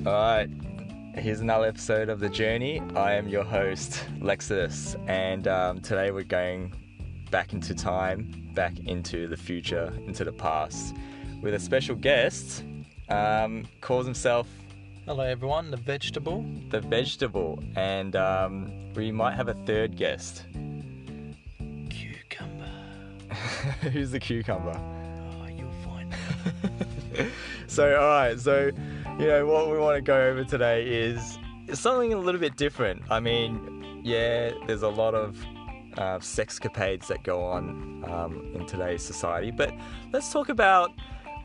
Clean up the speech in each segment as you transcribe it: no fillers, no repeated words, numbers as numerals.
Alright, here's another episode of The Journey. I am your host, Lexodus, and today we're going back into time, back into the future, into the past, with a special guest, calls himself... Hello everyone, the vegetable. The Vegetable, and we might have a third guest. Cucumber. Who's the cucumber? Oh, you'll find out. Alright, what we want to go over today is something a little bit different. I mean, yeah, there's a lot of sexcapades that go on in today's society, but let's talk about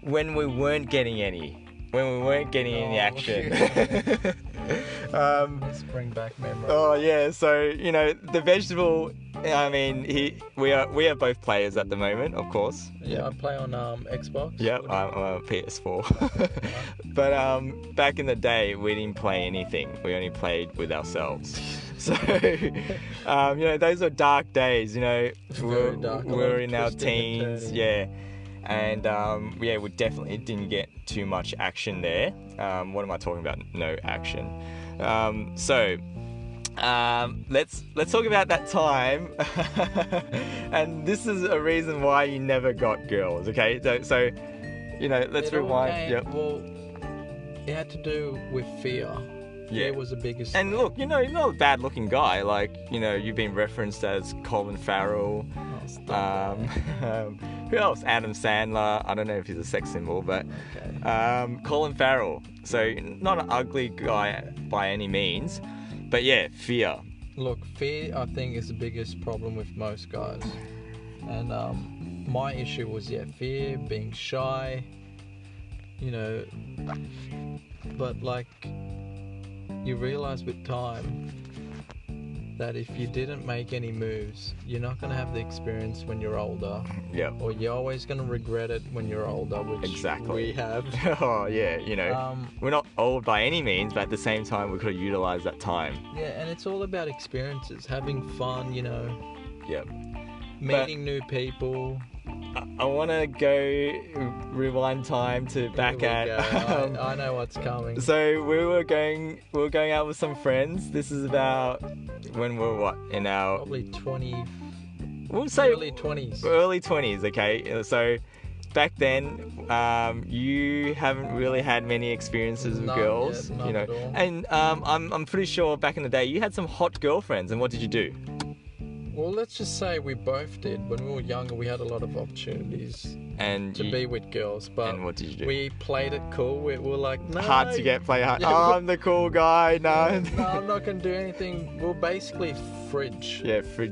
when we weren't getting any. When we weren't getting any action. Let's bring back memories. Oh yeah, the Vegetable. I mean, we are both players at the moment, of course. Yeah, I play on Xbox. Yep, I'm on PS4. But back in the day, we didn't play anything. We only played with ourselves. So, those were dark days. We're in our teens. Yeah. And we definitely didn't get too much action there. What am I talking about? No action. Let's talk about that time. And this is a reason why you never got girls. Okay, so let's rewind. Yep. Well, it had to do with fear. Yeah, fear was the biggest. And look, you're not a bad-looking guy. Like, you've been referenced as Colin Farrell. Who else? Adam Sandler. I don't know if he's a sex symbol, but okay. Colin Farrell. So not an ugly guy by any means, but yeah, fear. Look, fear I think is the biggest problem with most guys, and my issue was fear, being shy, but like you realize with time that if you didn't make any moves, you're not going to have the experience when you're older. Yeah. Or you're always going to regret it when you're older, which exactly we have. Oh, yeah, we're not old by any means, but at the same time, we could have utilized that time. Yeah, and it's all about experiences, having fun, Yep. meeting new people. I want to go rewind time to back at... I know what's coming. So we were going out with some friends. This is about when we were in our... Probably 20... We'll say... Early 20s. Early 20s, okay. So back then, you haven't really had many experiences with girls. None at all. And I'm pretty sure back in the day, you had some hot girlfriends. And what did you do? Well, let's just say we both did. When we were younger, we had a lot of opportunities to be with girls. But and what did you do? We played it cool. We were like, no. Hard to get, play hard. Yeah, I'm the cool guy. No. No, I'm not going to do anything. We're basically fridge. Yeah, fridge.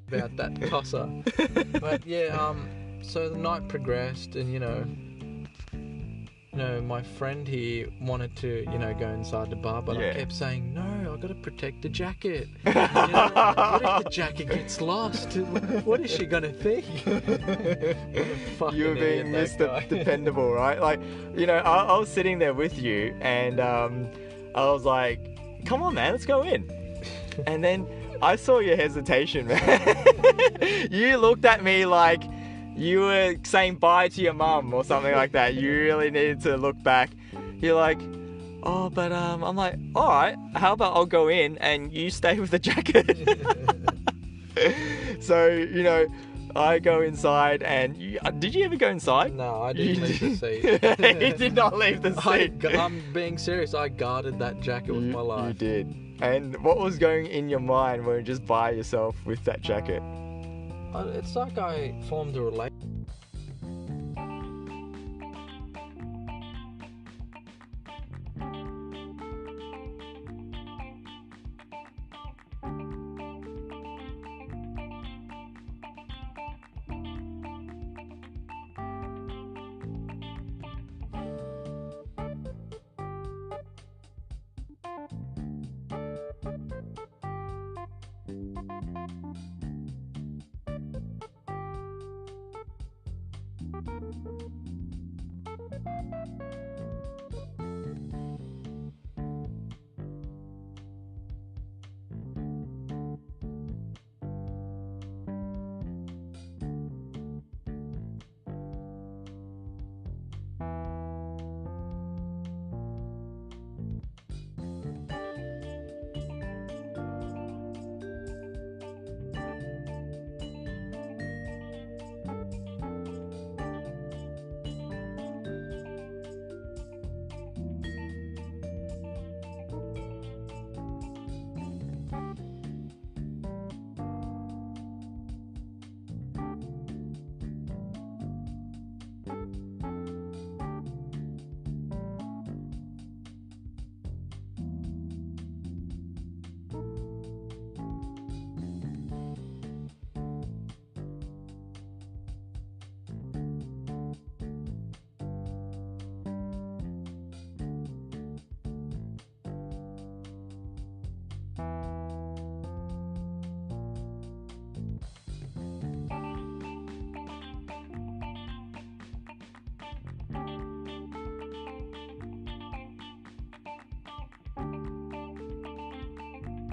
About that tosser. But yeah, so the night progressed, and my friend here wanted to, go inside the bar, but I kept saying, no, I've got to protect the jacket. What if the jacket gets lost? What is she going to think? You were being Mr. Dependable, right? Like, I was sitting there with you, and I was like, come on, man, let's go in. And then I saw your hesitation, man. You looked at me like you were saying bye to your mum or something like that. You really needed to look back. You're like, oh, but I'm like, all right, how about I'll go in and you stay with the jacket? So, you know, I go inside and did you ever go inside? No, I didn't leave the seat. He did not leave the seat. I'm being serious. I guarded that jacket with my life. You did. And what was going in your mind when you were just by yourself with that jacket? It's like I formed a relationship.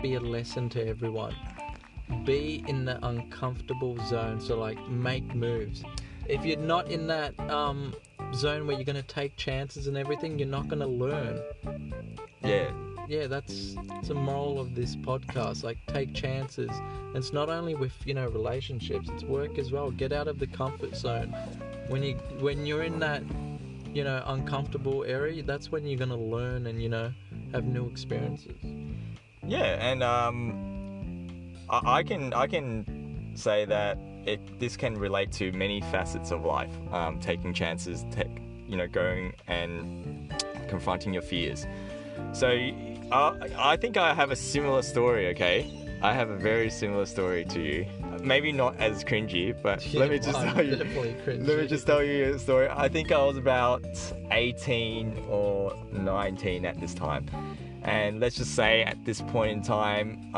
Be a lesson to everyone. Be in the uncomfortable zone, so like make moves. If you're not in that zone where you're going to take chances and everything, you're not going to learn. Yeah, that's the moral of this podcast. Like, take chances. And it's not only with, you know, relationships, it's work as well. Get out of the comfort zone. When you're in that, you know, uncomfortable area, that's when you're going to learn and, you know, have new experiences. Yeah, and I can say that this can relate to many facets of life. Taking chances, going and confronting your fears. So I think I have a similar story. Okay, I have a very similar story to you. Maybe not as cringy, but let me just tell you. Let me just tell you a story. I think I was about 18 or 19 at this time. And let's just say at this point in time,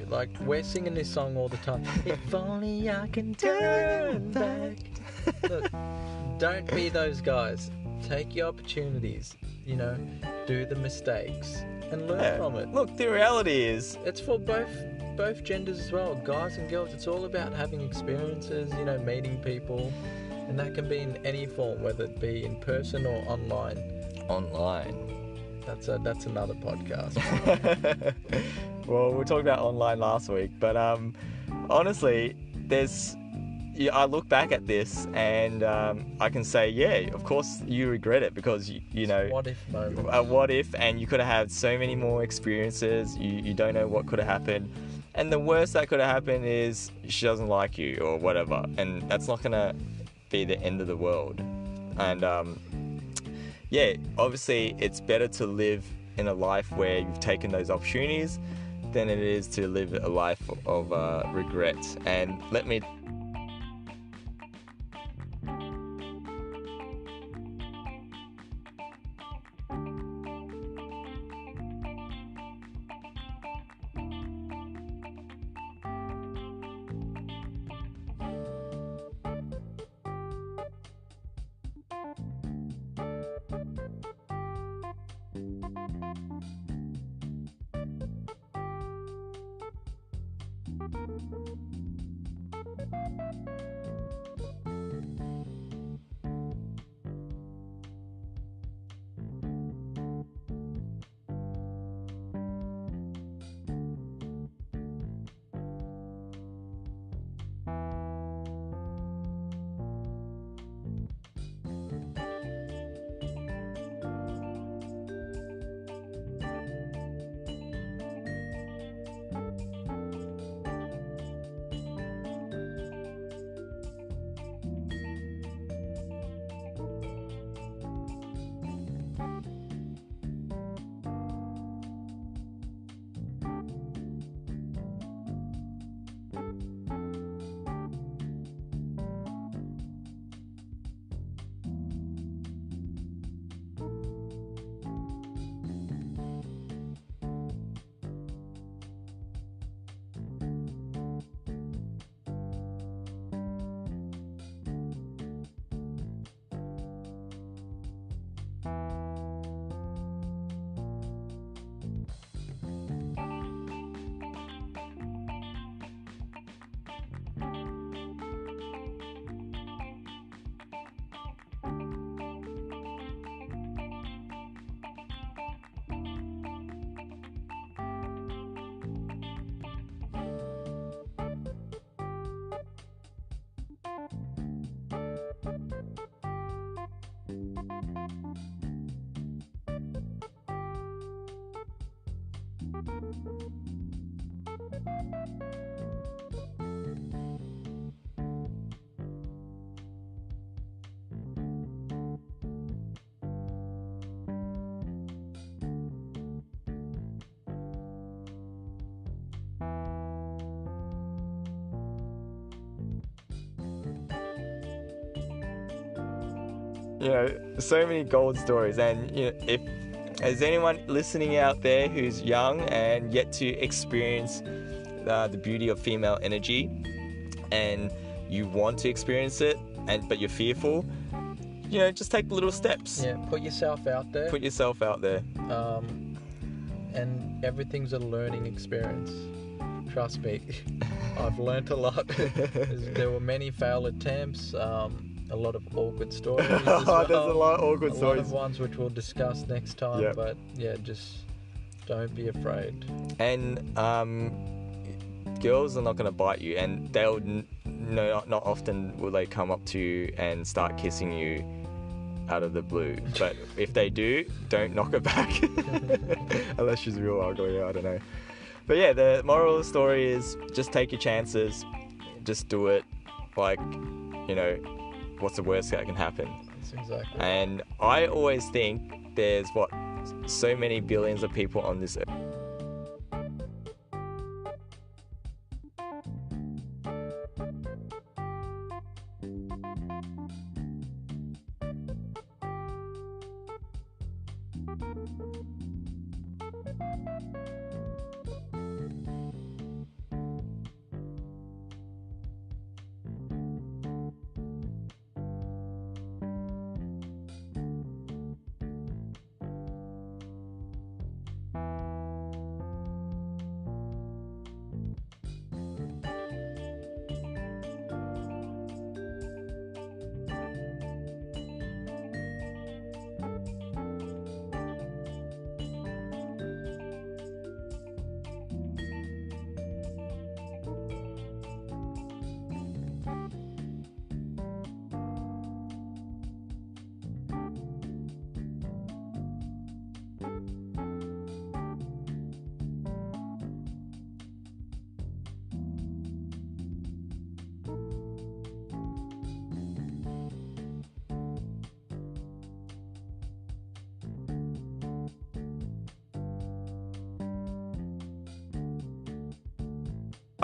Like, we're singing this song all the time. If only I can turn back. Look, don't be those guys. Take your opportunities, do the mistakes and learn from it. Look, the reality is, It's for both genders as well, guys and girls. It's all about having experiences, meeting people, and that can be in any form, whether it be in person or online. That's another podcast. Well, we talked about online last week, but honestly, I look back at this and I can say, yeah, of course you regret it, because What if moment? a what if, and you could have had so many more experiences. You don't know what could have happened, and the worst that could have happened is she doesn't like you or whatever, and that's not gonna be the end of the world. And yeah, obviously it's better to live in a life where you've taken those opportunities than it is to live a life of regret. And let me so many gold stories. And if there's anyone listening out there who's young and yet to experience the beauty of female energy, and you want to experience it, but you're fearful, just take little steps. Yeah, put yourself out there. And everything's a learning experience. Trust me, I've learnt a lot. There were many failed attempts, a lot of awkward stories as well. There's a lot of awkward stories. A lot of ones which we'll discuss next time. Yep. But yeah, just don't be afraid. And girls are not going to bite you, and they'll not often will they come up to you and start kissing you out of the blue. But if they do, don't knock her back. Unless she's real ugly, I don't know. But yeah, the moral of the story is just take your chances, just do it. Like, what's the worst that can happen? That's exactly. And I always think there's so many billions of people on this earth.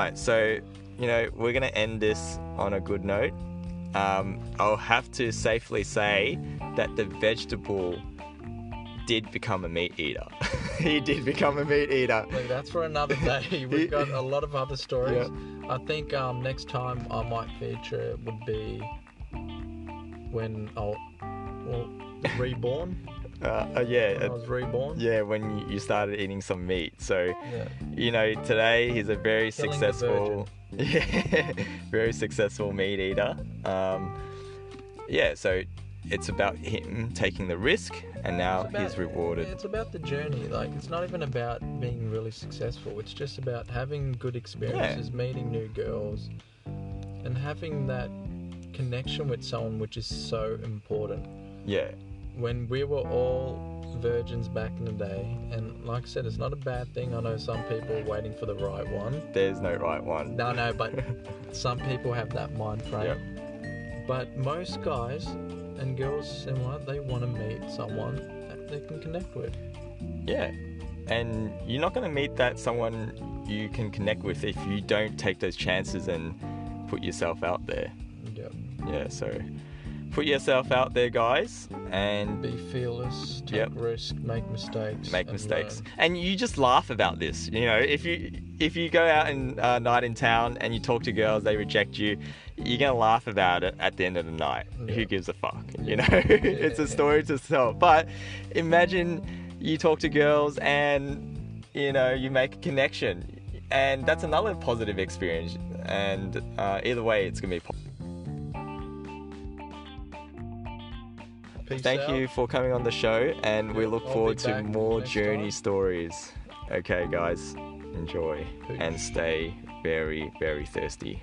Alright, so, we're going to end this on a good note. I'll have to safely say that the vegetable did become a meat eater. He did become a meat eater. Look, that's for another day. We've got a lot of other stories. Yeah. I think next time I might feature would be when reborn. Yeah. When I was reborn. Yeah, when you started eating some meat. So, Yeah. today he's a very Killing the successful, very successful meat eater. So it's about him taking the risk, and now he's rewarded. It's about the journey. Like, it's not even about being really successful. It's just about having good experiences, meeting new girls, and having that connection with someone, which is so important. Yeah. When we were all virgins back in the day, and like I said, it's not a bad thing. I know some people are waiting for the right one. There's no right one. No, but some people have that mind frame. Yep. But most guys and girls, similar, they want to meet someone that they can connect with. Yeah. And you're not going to meet someone you can connect with if you don't take those chances and put yourself out there. Yep. Yeah, so put yourself out there, guys, and be fearless, take risks, make mistakes. Learn. And you just laugh about this. If you go out and night in town and you talk to girls, they reject you, you're gonna laugh about it at the end of the night. Yeah. Who gives a fuck? It's a story to tell. But imagine you talk to girls and you make a connection, and that's another positive experience. And either way, it's gonna be positive. Thank you for coming on the show, and we look forward to more journey stories. Okay, guys, enjoy and stay very, very thirsty.